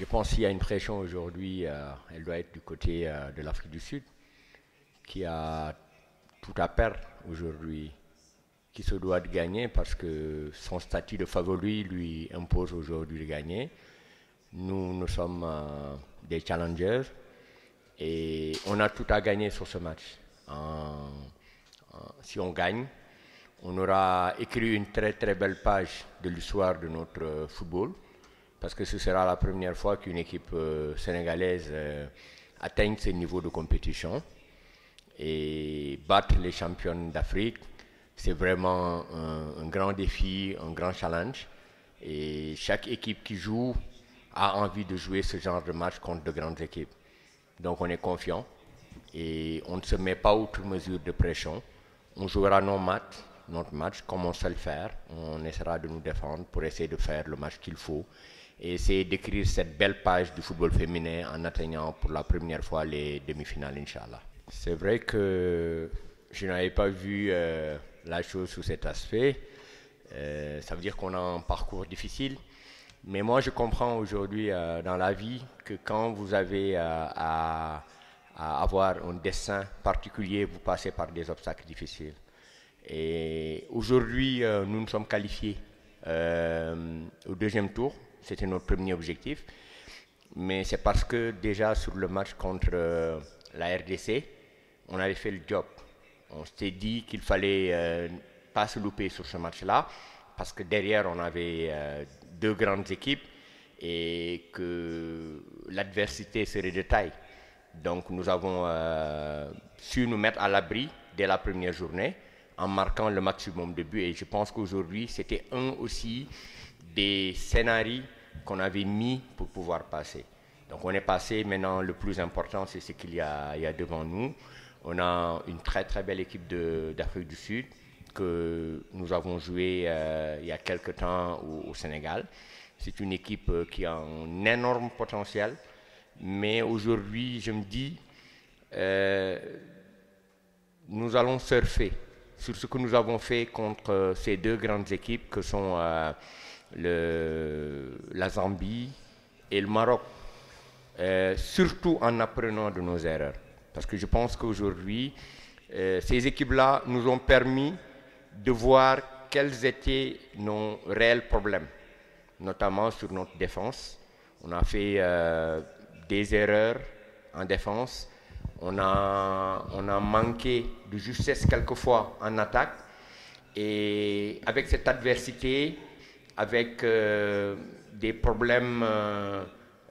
Je pense qu'il y a une pression aujourd'hui, elle doit être du côté de l'Afrique du Sud, qui a tout à perdre aujourd'hui, qui se doit de gagner parce que son statut de favori lui impose aujourd'hui de gagner. Nous sommes des challengers et on a tout à gagner sur ce match. Si on gagne, on aura écrit une très très belle page de l'histoire de notre football parce que ce sera la première fois qu'une équipe sénégalaise atteigne ce niveau de compétition et battre les champions d'Afrique. C'est vraiment un grand défi, un grand challenge et chaque équipe qui joue a envie de jouer ce genre de match contre de grandes équipes. Donc on est confiant et on ne se met pas outre mesure de pression. On jouera notre match comme on sait le faire. On essaiera de nous défendre pour essayer de faire le match qu'il faut et essayer d'écrire cette belle page du football féminin en atteignant pour la première fois les demi-finales, Inch'Allah. C'est vrai que je n'avais pas vu la chose sous cet aspect. Ça veut dire qu'on a un parcours difficile. Mais moi, je comprends aujourd'hui dans la vie que quand vous avez à avoir un destin particulier, vous passez par des obstacles difficiles. Et aujourd'hui, nous nous sommes qualifiés au deuxième tour. C'était notre premier objectif. Mais c'est parce que déjà sur le match contre la RDC, on avait fait le job. On s'était dit qu'il fallait pas se louper sur ce match-là parce que derrière, on avait deux grandes équipes et que l'adversité serait de taille. Donc nous avons su nous mettre à l'abri dès la première journée en marquant le maximum de buts. Et je pense qu'aujourd'hui, c'était un aussi des scénarios qu'on avait mis pour pouvoir passer. Donc on est passé, maintenant le plus important c'est ce qu'il y a devant nous. On a une très très belle équipe d'Afrique du Sud que nous avons joué il y a quelque temps au Sénégal. C'est une équipe qui a un énorme potentiel, mais aujourd'hui je me dis nous allons surfer sur ce que nous avons fait contre ces deux grandes équipes que sont la Zambie et le Maroc, surtout en apprenant de nos erreurs. Parce que je pense qu'aujourd'hui, ces équipes-là nous ont permis de voir quels étaient nos réels problèmes, notamment sur notre défense. On a fait des erreurs en défense, on a manqué de justesse quelquefois en attaque, et avec cette adversité, avec des problèmes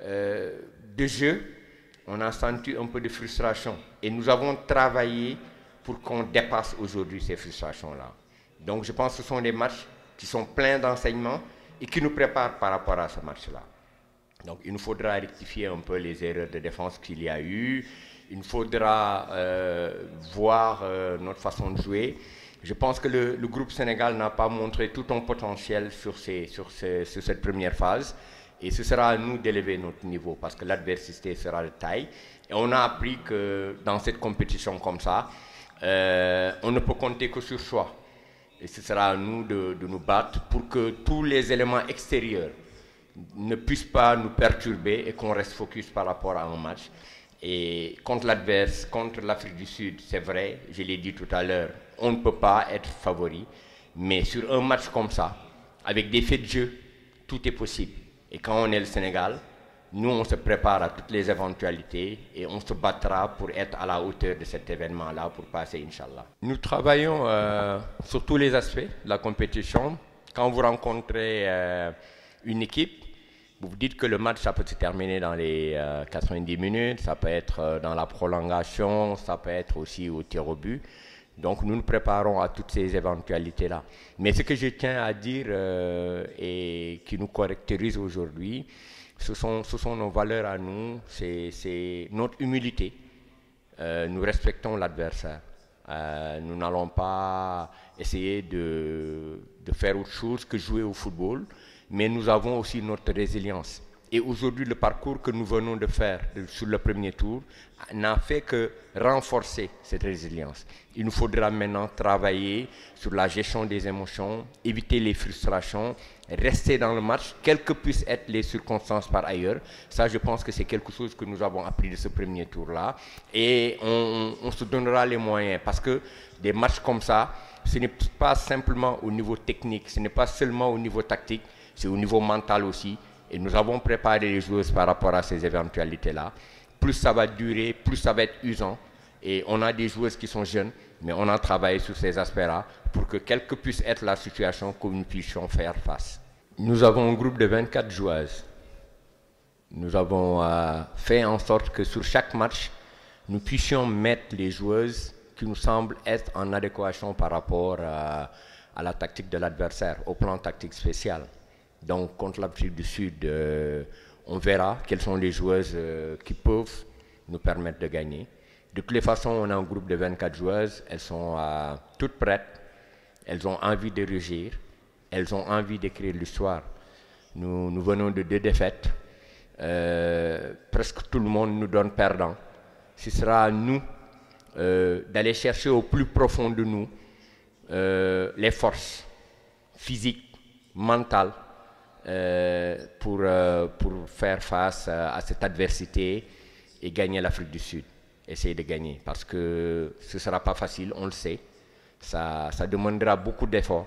de jeu, on a senti un peu de frustration. Et nous avons travaillé pour qu'on dépasse aujourd'hui ces frustrations-là. Donc je pense que ce sont des matchs qui sont pleins d'enseignements et qui nous préparent par rapport à ce match-là. Donc il nous faudra rectifier un peu les erreurs de défense qu'il y a eu. Il nous faudra voir notre façon de jouer. Je pense que le groupe Sénégal n'a pas montré tout son potentiel sur cette première phase. Et ce sera à nous d'élever notre niveau parce que l'adversité sera de taille. Et on a appris que dans cette compétition comme ça, on ne peut compter que sur soi. Et ce sera à nous de nous battre pour que tous les éléments extérieurs ne puissent pas nous perturber et qu'on reste focus par rapport à un match. Et contre l'adverse, contre l'Afrique du Sud, c'est vrai, je l'ai dit tout à l'heure, on ne peut pas être favori. Mais sur un match comme ça, avec des faits de jeu, tout est possible. Et quand on est le Sénégal, nous on se prépare à toutes les éventualités et on se battra pour être à la hauteur de cet événement-là, pour passer, Inch'Allah. Nous travaillons sur tous les aspects de la compétition. Quand vous rencontrez une équipe, vous vous dites que le match, ça peut se terminer dans les 90 minutes, ça peut être dans la prolongation, ça peut être aussi au tir au but. Donc nous nous préparons à toutes ces éventualités-là. Mais ce que je tiens à dire et qui nous caractérise aujourd'hui, ce sont nos valeurs à nous, c'est notre humilité. Nous respectons l'adversaire. Nous n'allons pas essayer de faire autre chose que jouer au football, mais nous avons aussi notre résilience. Et aujourd'hui, le parcours que nous venons de faire sur le premier tour n'a fait que renforcer cette résilience. Il nous faudra maintenant travailler sur la gestion des émotions, éviter les frustrations, rester dans le match, quelles que puissent être les circonstances par ailleurs. Ça, je pense que c'est quelque chose que nous avons appris de ce premier tour-là. Et on se donnera les moyens parce que des matchs comme ça, ce n'est pas simplement au niveau technique, ce n'est pas seulement au niveau tactique, c'est au niveau mental aussi. Et nous avons préparé les joueuses par rapport à ces éventualités-là. Plus ça va durer, plus ça va être usant. Et on a des joueuses qui sont jeunes, mais on a travaillé sur ces aspects-là pour que quelle que puisse être la situation, que nous puissions faire face. Nous avons un groupe de 24 joueuses. Nous avons fait en sorte que sur chaque match, nous puissions mettre les joueuses qui nous semblent être en adéquation par rapport à la tactique de l'adversaire, au plan tactique spécial. Donc, contre l'Afrique du Sud, on verra quelles sont les joueuses qui peuvent nous permettre de gagner. De toutes les façons, on a un groupe de 24 joueuses. Elles sont toutes prêtes. Elles ont envie de rugir. Elles ont envie d'écrire l'histoire. Nous venons de 2 défaites. Presque tout le monde nous donne perdant. Ce sera à nous d'aller chercher au plus profond de nous les forces physiques, mentales, pour faire face à cette adversité et gagner l'Afrique du Sud. Essayer de gagner parce que ce ne sera pas facile, on le sait. Ça demandera beaucoup d'efforts,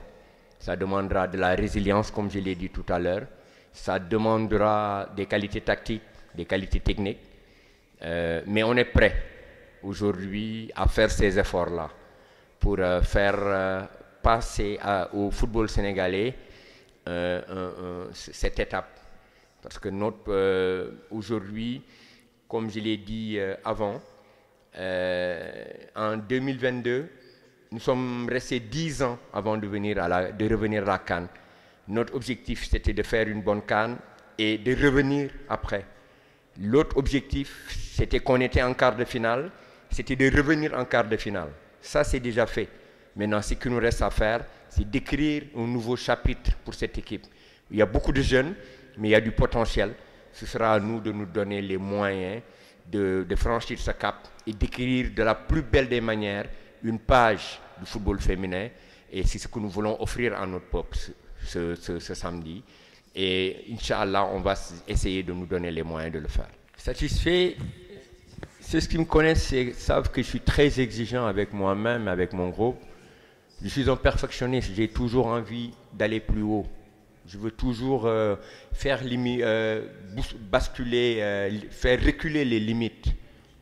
ça demandera de la résilience comme je l'ai dit tout à l'heure, ça demandera des qualités tactiques, des qualités techniques, mais on est prêt aujourd'hui à faire ces efforts-là pour faire passer au football sénégalais cette étape. Parce que aujourd'hui, comme je l'ai dit avant, en 2022, nous sommes restés 10 ans avant de revenir à la CAN. Notre objectif, c'était de faire une bonne CAN et de revenir après. L'autre objectif, c'était qu'on était en quart de finale, c'était de revenir en quart de finale. Ça, c'est déjà fait. Maintenant, ce qu'il nous reste à faire, c'est d'écrire un nouveau chapitre pour cette équipe. Il y a beaucoup de jeunes, mais il y a du potentiel. Ce sera à nous de nous donner les moyens de franchir ce cap et d'écrire de la plus belle des manières une page du football féminin. Et c'est ce que nous voulons offrir à notre peuple ce samedi. Et Inch'Allah, on va essayer de nous donner les moyens de le faire. Satisfait, ceux qui me connaissent savent que je suis très exigeant avec moi-même, avec mon groupe. Je suis un perfectionniste, j'ai toujours envie d'aller plus haut. Je veux toujours faire basculer, faire reculer les limites.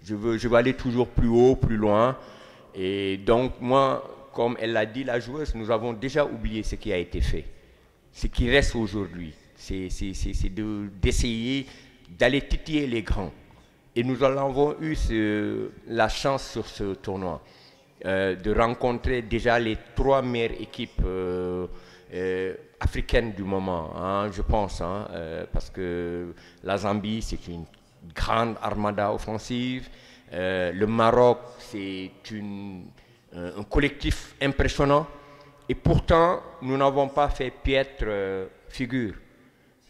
Je veux aller toujours plus haut, plus loin. Et donc moi, comme elle l'a dit, la joueuse, nous avons déjà oublié ce qui a été fait. Ce qui reste aujourd'hui, c'est d'essayer d'aller titiller les grands. Et nous en avons eu la chance sur ce tournoi. De rencontrer déjà les 3 meilleures équipes africaines du moment, hein, je pense, hein, parce que la Zambie, c'est une grande armada offensive, le Maroc, c'est un collectif impressionnant, et pourtant, nous n'avons pas fait piètre figure.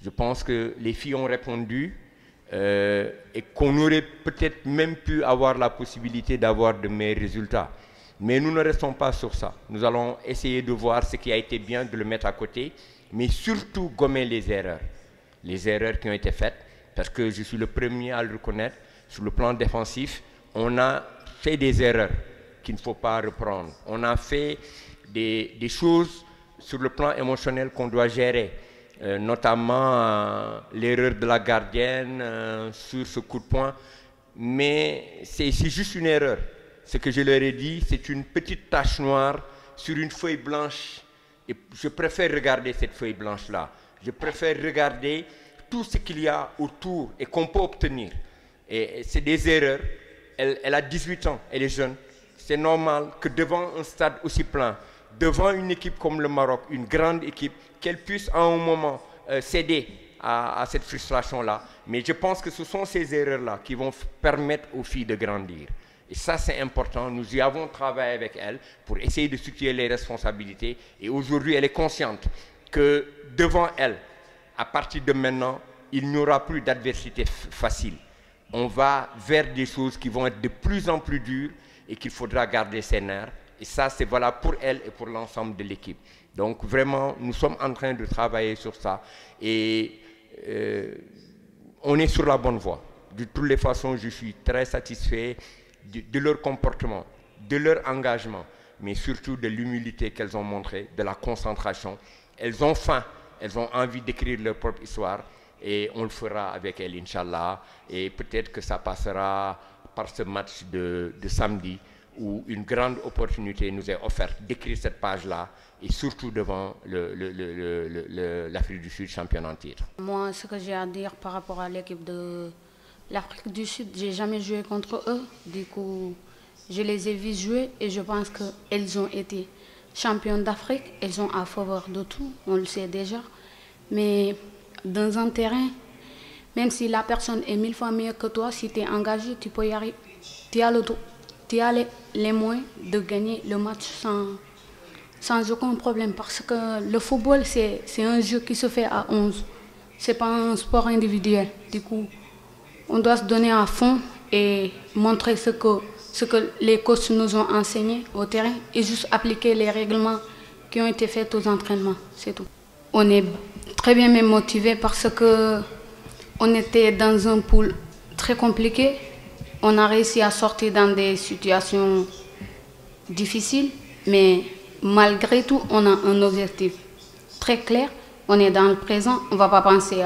Je pense que les filles ont répondu, et qu'on aurait peut-être même pu avoir la possibilité d'avoir de meilleurs résultats. Mais nous ne restons pas sur ça. Nous allons essayer de voir ce qui a été bien, de le mettre à côté, mais surtout gommer les erreurs qui ont été faites, parce que je suis le premier à le reconnaître. Sur le plan défensif, on a fait des erreurs qu'il ne faut pas reprendre. On a fait des choses sur le plan émotionnel qu'on doit gérer, notamment l'erreur de la gardienne sur ce coup de poing, mais c'est juste une erreur. Ce que je leur ai dit, c'est une petite tache noire sur une feuille blanche. Et je préfère regarder cette feuille blanche-là. Je préfère regarder tout ce qu'il y a autour et qu'on peut obtenir. Et c'est des erreurs. Elle a 18 ans, elle est jeune. C'est normal que devant un stade aussi plein, devant une équipe comme le Maroc, une grande équipe, qu'elle puisse à un moment céder à cette frustration-là. Mais je pense que ce sont ces erreurs-là qui vont permettre aux filles de grandir. Et ça, c'est important. Nous y avons travaillé avec elle pour essayer de situer les responsabilités. Et aujourd'hui, elle est consciente que devant elle, à partir de maintenant, il n'y aura plus d'adversité facile. On va vers des choses qui vont être de plus en plus dures et qu'il faudra garder ses nerfs. Et ça, c'est valable pour elle et pour l'ensemble de l'équipe. Donc vraiment, nous sommes en train de travailler sur ça et on est sur la bonne voie. De toutes les façons, je suis très satisfait de leur comportement, de leur engagement, mais surtout de l'humilité qu'elles ont montrée, de la concentration. Elles ont faim, elles ont envie d'écrire leur propre histoire et on le fera avec elles, Inch'Allah. Et peut-être que ça passera par ce match de samedi où une grande opportunité nous est offerte d'écrire cette page-là et surtout devant l'Afrique du Sud, championne en titre. Moi, ce que j'ai à dire par rapport à l'équipe de l'Afrique du Sud, j'ai jamais joué contre eux. Du coup, je les ai vus jouer et je pense qu'elles ont été championnes d'Afrique. Elles ont à faveur de tout, on le sait déjà. Mais dans un terrain, même si la personne est 1000 fois meilleure que toi, si tu es engagé, tu peux y arriver. Tu as les moyens de gagner le match sans aucun problème. Parce que le football, c'est un jeu qui se fait à 11. Ce n'est pas un sport individuel. Du coup, on doit se donner à fond et montrer ce que les coachs nous ont enseigné au terrain et juste appliquer les règlements qui ont été faits aux entraînements. C'est tout. On est très bien même motivés parce qu'on était dans un pool très compliqué. On a réussi à sortir dans des situations difficiles, mais malgré tout, on a un objectif très clair. On est dans le présent, on ne va pas penser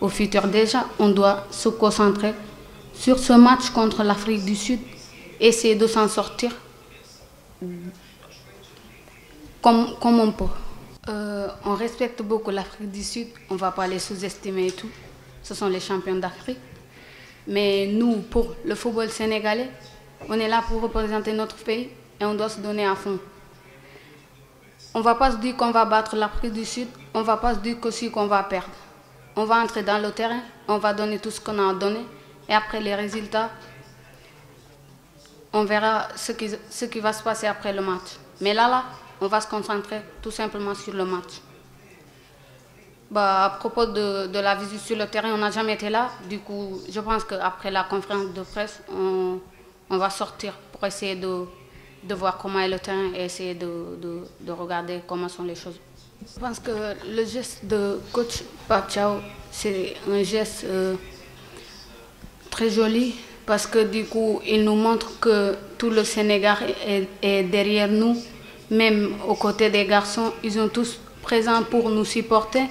au futur déjà. On doit se concentrer sur ce match contre l'Afrique du Sud, essayer de s'en sortir comme on peut. On respecte beaucoup l'Afrique du Sud, on ne va pas les sous-estimer et tout. Ce sont les champions d'Afrique. Mais nous, pour le football sénégalais, on est là pour représenter notre pays et on doit se donner à fond. On ne va pas se dire qu'on va battre l'Afrique du Sud, on ne va pas se dire qu'aussi qu'on va perdre. On va entrer dans le terrain, on va donner tout ce qu'on a donné et après les résultats, on verra ce qui va se passer après le match. Mais là, on va se concentrer tout simplement sur le match. À propos de la visite sur le terrain, on n'a jamais été là. Du coup, je pense qu'après la conférence de presse, on va sortir pour essayer de voir comment est le terrain et essayer de regarder comment sont les choses. Je pense que le geste de coach Pape Thiaw, c'est un geste très joli parce que du coup, il nous montre que tout le Sénégal est derrière nous. Même aux côtés des garçons, ils sont tous présents pour nous supporter.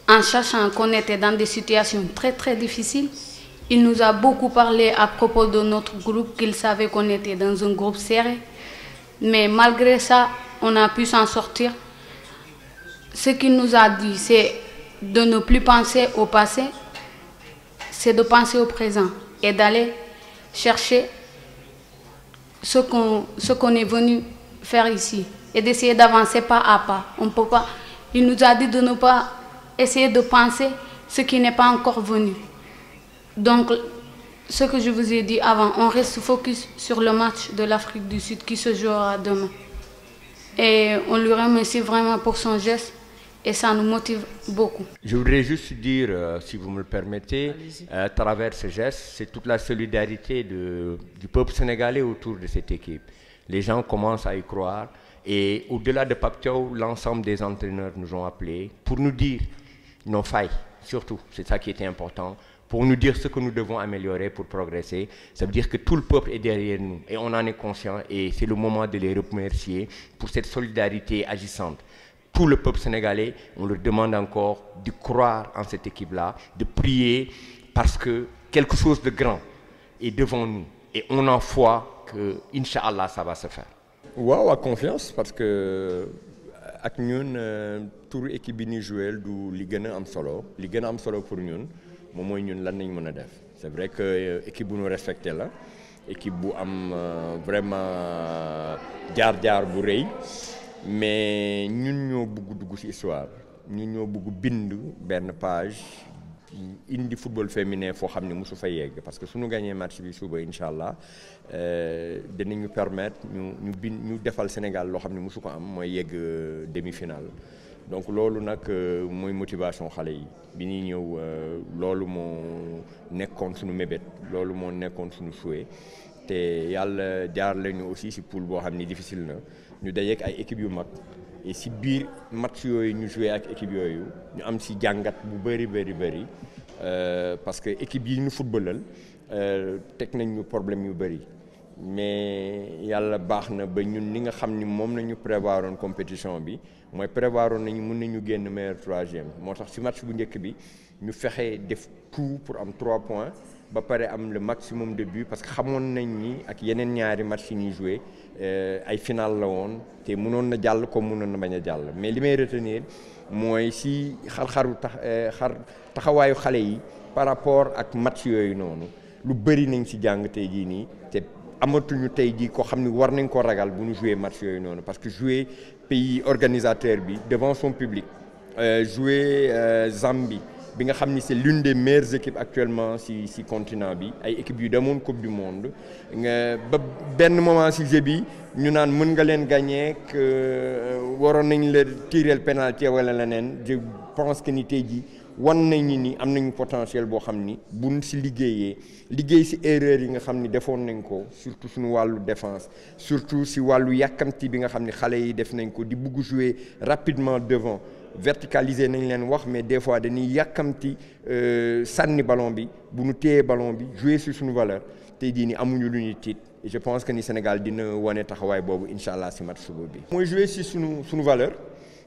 En sachant qu'on était dans des situations très très difficiles, il nous a beaucoup parlé à propos de notre groupe, qu'il savait qu'on était dans un groupe serré. Mais malgré ça, on a pu s'en sortir. Ce qu'il nous a dit, c'est de ne plus penser au passé, c'est de penser au présent et d'aller chercher ce qu'on est venu faire ici et d'essayer d'avancer pas à pas. On peut pas. Il nous a dit de ne pas essayer de penser ce qui n'est pas encore venu. Donc, ce que je vous ai dit avant, on reste focus sur le match de l'Afrique du Sud qui se jouera demain. Et on lui remercie vraiment pour son geste et ça nous motive beaucoup. Je voudrais juste dire, si vous me le permettez, à travers ce geste, c'est toute la solidarité du peuple sénégalais autour de cette équipe. Les gens commencent à y croire et au-delà de Pape Thiaw, l'ensemble des entraîneurs nous ont appelés pour nous dire nos failles, surtout, c'est ça qui était important, pour nous dire ce que nous devons améliorer pour progresser. Ça veut dire que tout le peuple est derrière nous et on en est conscient et c'est le moment de les remercier pour cette solidarité agissante. Tout le peuple sénégalais, on leur demande encore de croire en cette équipe-là, de prier parce que quelque chose de grand est devant nous et on en foi que, Inch'Allah, ça va se faire. Waaw, à confiance parce que ak ñun tour équipe bi ñuy joué du li gën a am solo pour ñun moom mooy ñun lan nañ mën a def. C'est vrai que équipe bu ñu respecté la équipe bu am vraiment jaar-jaar bu rëy mais ñun ñoo bëgg dugg ci histoire ñun ñoo bëgg bind benn page indi football féminin foo xam ne mosu fa yegg parce que suñu gagné match bi suba Inch'Allah dinañu permettre ñu defal Sénégal loo xam ne mosu ko am mooy yegg demi-finale donc loolu nag mooy motivation xale yi bi ñuy ñëw loolu moo nekkoon suñu mébét loolu moo nekkoon suñu souhait te yàlla jaar lañu aussi si poule boo xam ni difficile na ñu dajeek ay équipes yu mag et si biir match yooyu ñu joué ak équipe yooyu ñu am si jàngat bu bëri parce que équipe yi ñu footballal teg nañ ñu problème yu bëri mais yàlla baax na ba ñun li nga xam ni moom la ñu prévoiroon compétition bi mooy prévoiroon nañu mën nañu génn meilleur troisième moo tax si match bu njëkk bi ñu fexe def tout pour am 3 points ba pare am le maximum de buts parce que xamoon nañ ni ak yeneen ñaari match yi ñuy joué ay final la woon te mënoon na jàll comme mënoon na bañ a jàll mais li may retenir mooy si taxawaayu xale yi par rapport ak match yooyu noonu lu bëri nañ si jàng tey jii nii te amatuñu tey jii ko xam ni war nañ ko ragal bu ñu joué match yooyu noonu parce que jouer pays organisateur bi devant son public jouer Zambie bi nga xam ni c'est l'une des meilleures équipes actuellement si continent bi ay équipes yu demoon coupe du monde nga ba benn moment si jeu bi ñu naan mën nga leen gagner waroon nañ la tirer penalty wala leneen je pense que ni tey jii wan nañu ni am nañu potentiel boo xam ni buñ si liggéey si erreur yi nga xam ni defoon nañ ko surtout suñu wàllu défense surtout si wàllu yàkkamti bi nga xam ni xale yi def nañ ko di bugg jouer rapidement devant verticaliser nañ leen wax mais des fois dañuy yàkkamti sànni ballon bi bu ñu téyee ballon bi jouer sur suñu valeur tey jii ni amuñu lu ñuy tiit et je pense que ni Sénégal dina wane taxawaay boobu incha allah si match suba bi. mooy jouer si suñu valeur.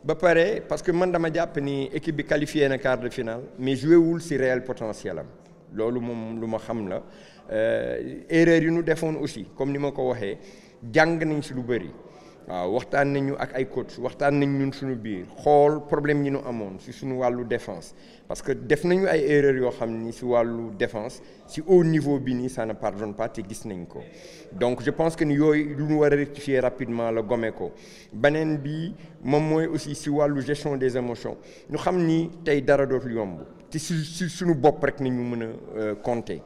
ba pare parce que man dama jàpp ni équipe bi qualifié na quart de finale mais joué wul si réel potentiel am loolu moom lu ma xam la erreur yi ñu defoon aussi comme ni ma ko waxee jàng nañ si lu bëri waaw waxtaan nañu ak ay coach waxtaan nañ ñun suñu biir xool problème yi ñu amoon si suñu wàllu défense parce que def nañu ay erreurs yoo xam ni si wàllu défense si haut niveau bi nii ça ne pardonne pas te gis nañ ko donc je pense que ni yooyu lu ñu war a rectifier rapidement la gome ko beneen bi moom mooy aussi si wàllu gestion des émotions ñu xam ni tey dara dootul yomb te si suñu bopp rek nañu mën a compter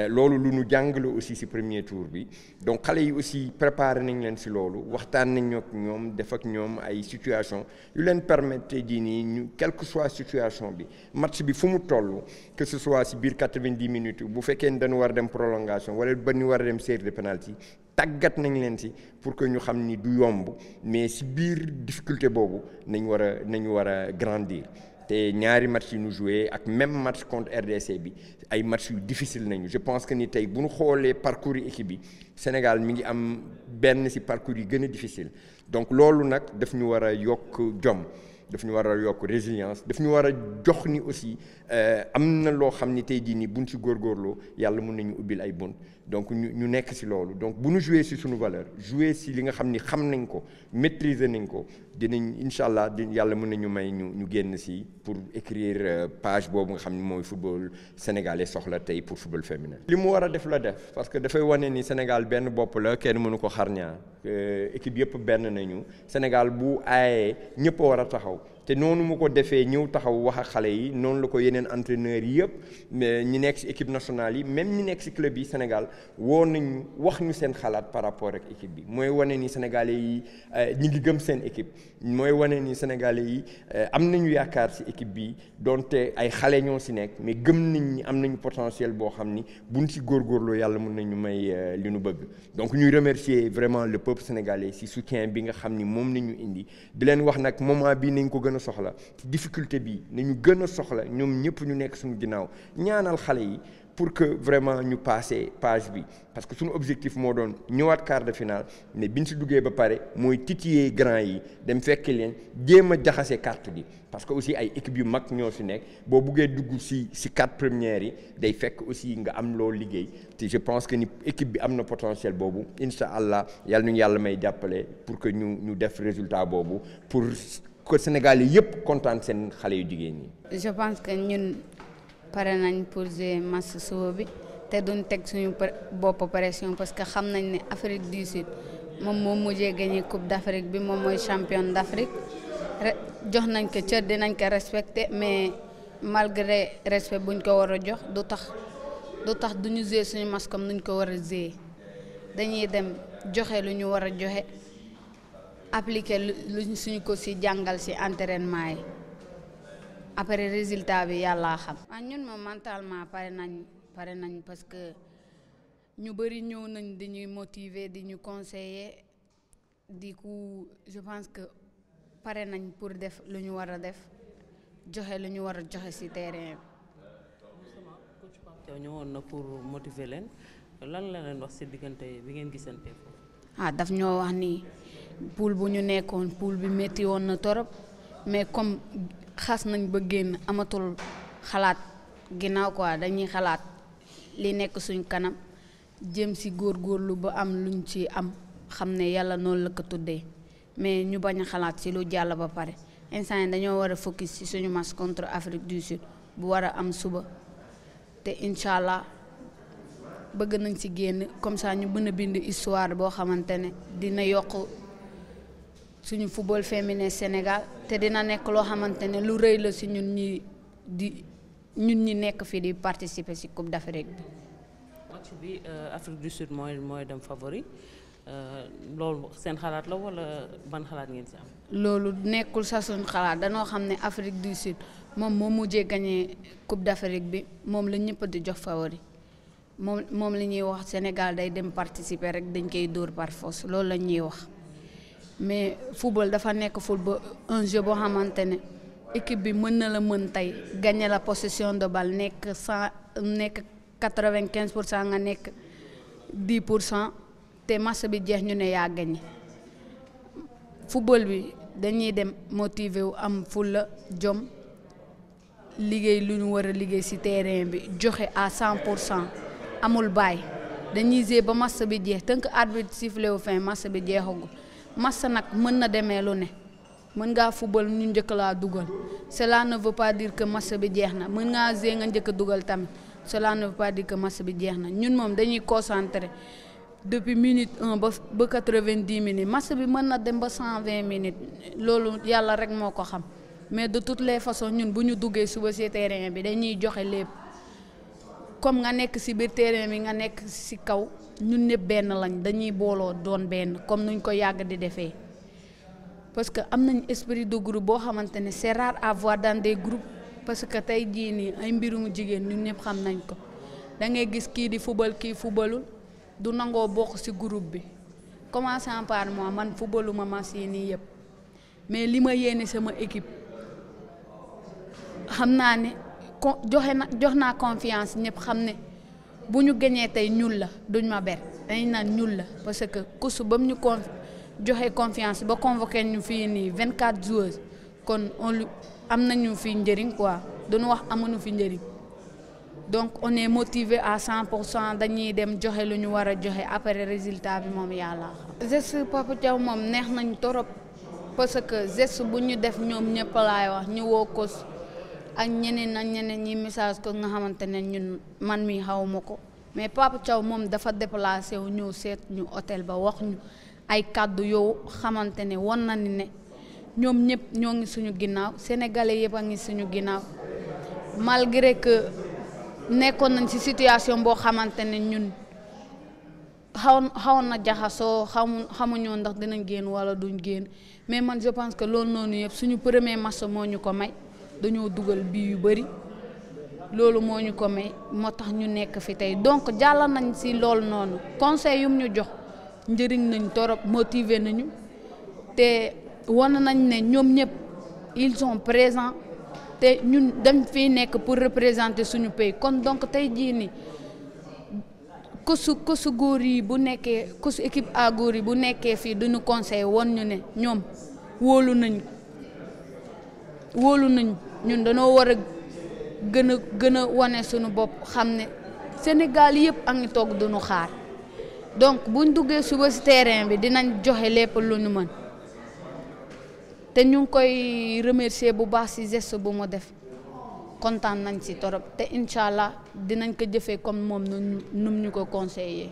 loolu lu ñu jàngale aussi ci premier tour bi donc xale yi aussi préparé nañ leen ci loolu waxtaan nañ ak ñoom def ak ñoom ay situation yu leen permettre jii nii ñu quelle que soit situation bi match bi fu mu toll que ce soit ci biir 90 minutes bu fekkee ne dañu war a dem prolongation wala ba ñu war a dem série de penalty tàggat nañ leen ci pour que ñu xam ni du yomb mais ci biir difficulté boobu nañu war a grandir. te ñaari match yi ñu joué ak même match contre RDC bi ay match yu difficile nañu je pense que ni tey bu ñu xoolee parcours yi équipe bi Sénégal mi ngi am benn ci parcours yi gën a difficile donc loolu nag daf ñu war a yokk jom daf ñu war a yokk résilience daf ñu war a jox ni aussi am na loo xam ni tey jii nii buñ ci góorgóorloo yàlla mën nañu ubbil ay bunt donc ñu nekk ci loolu donc bu ñu joué ci suñu valeur joué ci li nga xam ni xam nañ ko maîtriser nañ ko dinañ incha allah yàlla mën nañu may ñu génn ci pour écrire page boobu nga xam ni mooy football sénégalais soxla tey pour football féminin. li mu war a def la def parce que dafay wane ni Sénégal benn bopp la kenn mënu ko xar ñaar équipe yëpp benn nañu Sénégal bu aayee ñëpp a war a taxaw. te noonu mu ko defee ñëw taxaw wax ak xale yi noonu la ko yeneen entraîneurs yi yëpp ñi nekk ci équipe nationale yi même ñi nekk ci club yi Sénégal woo nañu wax ñu seen xalaat par rapport ak équipe bi mooy wane ni sénégalais yi ñi ngi gëm seen équipe mooy wane ni sénégalais yi am nañu yaakaar ci équipe bi donte ay xale ñoo ci nekk mais gëm nañ ni am nañu potentiel boo xam ni buñ ci góorgóorloo yàlla mën nañu may li ñu bëgg donc ñuy remercier vraiment le peuple sénégalais ci soutien bi nga xam ni moom nañu indi di leen wax nag moment bi nañ ko gën a soxla ci difficulté bi nañu gën a soxla ñoom ñëpp ñu nekk suñu ginnaaw ñaanal xale yi pour que vraiment ñu passer page bi parce que suñu objectif moo doon ñëwaat quart de finale mais biñ si duggee ba pare mooy titiller grand yi dem fekk leen jéem a jaxase carte bi parce que aussi ay équipe yu mag ñoo si nekk boo buggee dugg si 4 premières yi day fekk aussi nga am loo liggéey te je pense que ni équipe bi am na potentiel boobu incha allah yàlla nañu yàlla may jàppale pour que ñu def résultat boobu pour que Sénégal yi yëpp kontaan seen xale yu jigéen ñi. je pense que ñun pare nañ pour jouer match suba bi te duñ teg suñu bopp pression parce que xam nañ ne Afrique du Sud moom moo mujjee gagné coupe d'Afrique bi moom mooy champion d'Afrique jox nañ ko cër dinañ ko respecté mais malgré respect buñ ko war a jox du tax duñu jouer suñu match comme nuñ ko war a jouer dañuy dem joxe lu ñu war a joxe appliquer lu suñu ko ci jàngal ci entraînement yi après résultat bi yàlla xam. ñun moom mentalement pare nañ parce que ñu bari ñëw nañ di ñuy motiver di ñu conseiller di ku je pense que pare nañ pour def lu ñu war a def joxe lu ñu war a joxe ci terrain bi. ñëwoon na pour motiver leen lan la leen wax ci diggante bi ngeen gisante foofu. daf ñoo wax ni poule bu ñu nekkoon poule bi métti woon na torop mais comme xas nañ ba génn amatul xalaat ginnaaw quoi dañuy xalaat li nekk suñ kanam jëm ci góorgóorlu ba am luñ ci am xam ne yàlla noonu la ko tuddee mais ñu bañ a xalaat ci lu jàll ba pare instant yi dañoo war a focus ci suñu match contre Afrique du Sud bu war a am suba te incha allah bëgg nañ ci génn comme ça ñu mën a bind histoire boo xamante ne dina yokk suñu football féminin Sénégal te dina nekk loo xamante ne lu rëy la ci ñun ñi nekk fii di participer ci Coupe d'Afrique bi. match bi Afrique du Sud mooy dem favori loolu seen xalaat la walla ban xalaat ngeen ci am. loolu nekkul sa suñ xalaat danoo xam ne Afrique du Sud moom moo mujjee gagné Coupe d'Afrique bi moom la ñëpp di jox favori moom la ñuy wax Sénégal day dem participer rek dañ koy dóor par force loolu la ñuy wax mais football dafa nekk football un jeu boo xamante ne équipe bi mën na la mën tey gagné la possession de balle nekk 95% nga nekk 10% te match bi jeex ñu ne yaa gagné football bi dañuy dem motivé wu am fulla jom liggéey lu ñu war a liggéey ci terrain bi joxe à 100% amul baay dañuy jouer ba match bi jeex tant que arbitre sifflé wu fin match bi jeexagul match nag mën na demee lu ne mën ngaa football ñu njëkk laa dugal cela ne veut pas dire que match bi jeex na mën ngaa jouer nga njëkk a dugal tamit cela ne veut pas dire que match bi jeex na ñun moom dañuy concentré depuis minute 1 ba 90 minutes match bi mën na dem ba 120 minutes loolu yàlla rek moo ko xam mais de toutes les façons ñun bu ñu duggee suba ci terrain bi dañuy joxe lépp comme nga nekk ci biir terrain bi nga nekk ci kaw ñun ñëpp benn lañ dañuy booloo doon benn comme nuñ ko yàgg di defee parce que am nañ esprit de groupe boo xamante ne c'est rare à voir dans des groupes parce que tey jii nii ay mbirumu jigéen ñun ñëpp xam nañ ko da ngay gis kii di football kii footballul du nangoo bokk ci groupe bi commençant par moi man footballuma match yi nii yëpp mais li ma yéene sama équipe xam naa ne jox naa confiance ñëpp xam ne bu ñu gañee tey ñun la duñ ma ber dañ naan ñun la parce que kusu ba mu ñu joxe confiance ba convoqué ñu fii nii 24 joueurs kon am nañu fi njëriñ quoi duñu wax amuñu fi njëriñ donc on est motivé à 100% dañuy dem joxe lu ñu war a joxe après résultat bi moom yàlla xam. geste Papa Thiaw moom neex nañ torop parce que geste bu ñu def ñoom ñëpp laay wax ñu woo ko ak ñeneen ñi message ko nga xamante ne ñun man mi xawma ko mais Papa Thiaw moom dafa déplacé wu ñëw seet ñu hôtel ba wax ñu ay kàddu yow xamante ne won na ni ne ñoom ñëpp ñoo ngi suñu ginnaaw sénégalais yëpp a ngi suñu ginnaaw malgré que nekkoon nañ ci situation boo xamante ne ñun xawoon na jaxasoo xamuñoo ndax dinañ génn wala duñ génn mais man je pense que loolu noonu yëpp suñu premier match moo ñu ko may dañoo dugal bii yu bari loolu moo ñu ko may moo tax ñu nekk fi tey donc jàll nañ ci loolu noonu conseil yum ñu jox njëriñ nañ torop motiver nañu te wan nañ ne ñoom ñëpp ils sont présents te ñun dañ fiy nekk pour représenter suñu pays kon donc tey jii ni kosu góor yi bu nekkee kosu équipe A góor yi bu nekkee fii duñu conseil won ñu ne ñoom wóolu nañ ñun dañoo war a gën a wane suñu bopp xam ne Sénégal yëpp a ngi toog duñu xaar donc buñ duggee suba ci terrain bi dinañ joxe lépp lu ñu mën te ñu ngi koy remercier bu baax ci geste bu mu def kontaan nañ ci torop te incha allah dinañ ko jëfee comme moom num ñu ko conseillé.